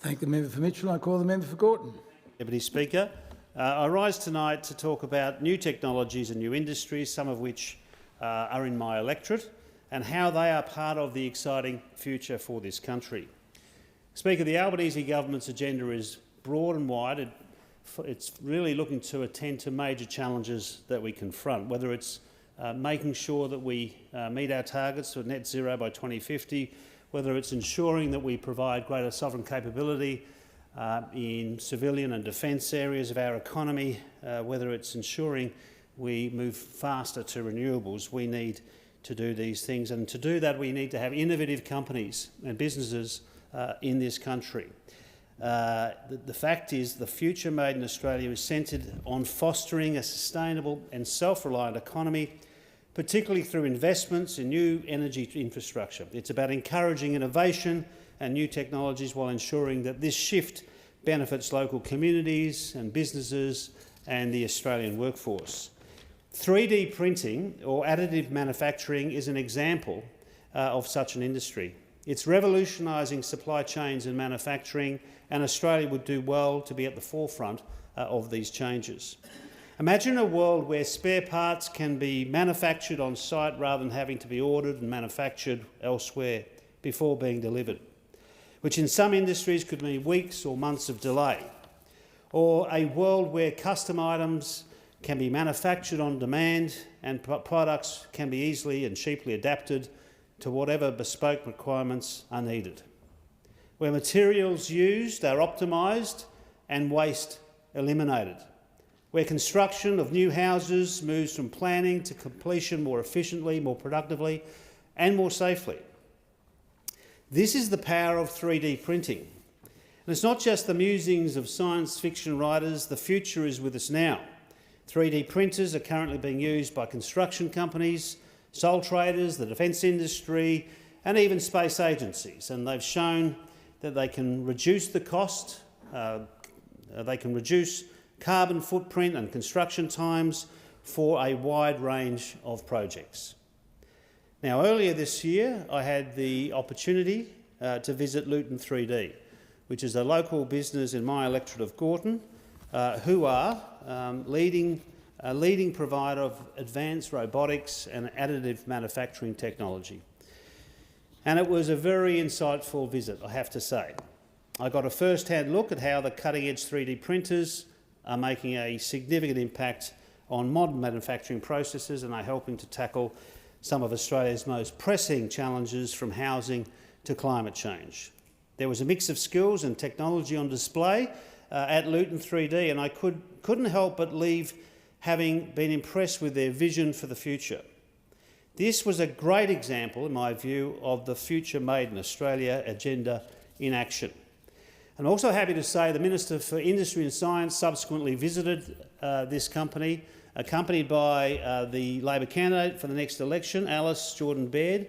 Thank the member for Mitchell. I call the member for Gorton. Deputy Speaker, I rise tonight to talk about new technologies and new industries, some of which are in my electorate, and how they are part of the exciting future for this country. Speaker, the Albanese Government's agenda is broad and wide. It's really looking to attend to major challenges that we confront, whether it's making sure that we meet our targets for net zero by 2050, whether it's ensuring that we provide greater sovereign capability in civilian and defence areas of our economy, whether it's ensuring we move faster to renewables. We need to do these things, and to do that we need to have innovative companies and businesses in this country. The fact is the future made in Australia is centred on fostering a sustainable and self-reliant economy, particularly through investments in new energy infrastructure. It's about encouraging innovation and new technologies while ensuring that this shift benefits local communities and businesses and the Australian workforce. 3D printing or additive manufacturing is an example of such an industry. It's revolutionising supply chains and manufacturing, and Australia would do well to be at the forefront of these changes. Imagine a world where spare parts can be manufactured on site rather than having to be ordered and manufactured elsewhere before being delivered, which in some industries could mean weeks or months of delay. Or a world where custom items can be manufactured on demand and products can be easily and cheaply adapted to whatever bespoke requirements are needed, where materials used are optimised and waste eliminated, where construction of new houses moves from planning to completion more efficiently, more productively and more safely. This is the power of 3D printing. And it's not just the musings of science fiction writers. The future is with us now. 3D printers are currently being used by construction companies, sole traders, the defence industry and even space agencies, and they've shown that they can reduce the cost, they can reduce carbon footprint and construction times for a wide range of projects. Now, earlier this year I had the opportunity to visit LUYTEN 3D, which is a local business in my electorate of Gorton, who are a leading provider of advanced robotics and additive manufacturing technology. And it was a very insightful visit, I have to say. I got a first-hand look at how the cutting-edge 3D printers are making a significant impact on modern manufacturing processes and are helping to tackle some of Australia's most pressing challenges, from housing to climate change. There was a mix of skills and technology on display at LUYTEN 3D, and I couldn't help but leave having been impressed with their vision for the future. This was a great example, in my view, of the Future Made in Australia agenda in action. I'm also happy to say the Minister for Industry and Science subsequently visited this company, accompanied by the Labor candidate for the next election, Alice Jordan-Baird.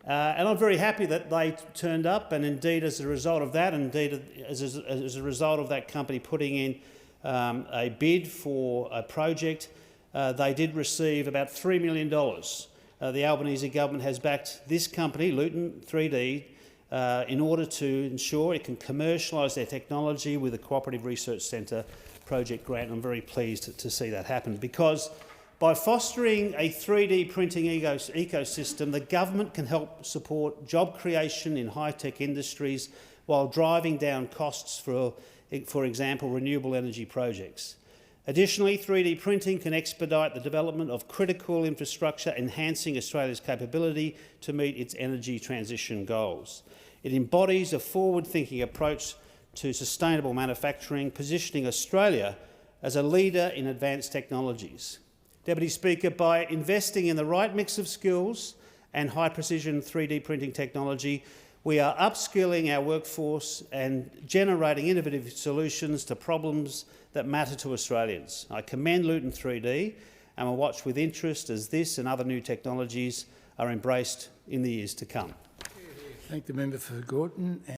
And I'm very happy that they turned up, and indeed as a result of that, as a result of that company putting in a bid for a project, they did receive about $3 million. The Albanese Government has backed this company, LUYTEN 3D, in order to ensure it can commercialise their technology with a Cooperative Research Centre project grant. I'm very pleased to see that happen, because by fostering a 3D printing ecosystem, the government can help support job creation in high-tech industries while driving down costs for example, renewable energy projects. Additionally, 3D printing can expedite the development of critical infrastructure, enhancing Australia's capability to meet its energy transition goals. It embodies a forward-thinking approach to sustainable manufacturing, positioning Australia as a leader in advanced technologies. Deputy Speaker, by investing in the right mix of skills and high-precision 3D printing technology, we are upskilling our workforce and generating innovative solutions to problems that matter to Australians. I commend LUYTEN 3D and will watch with interest as this and other new technologies are embraced in the years to come. Thank the member for Gorton.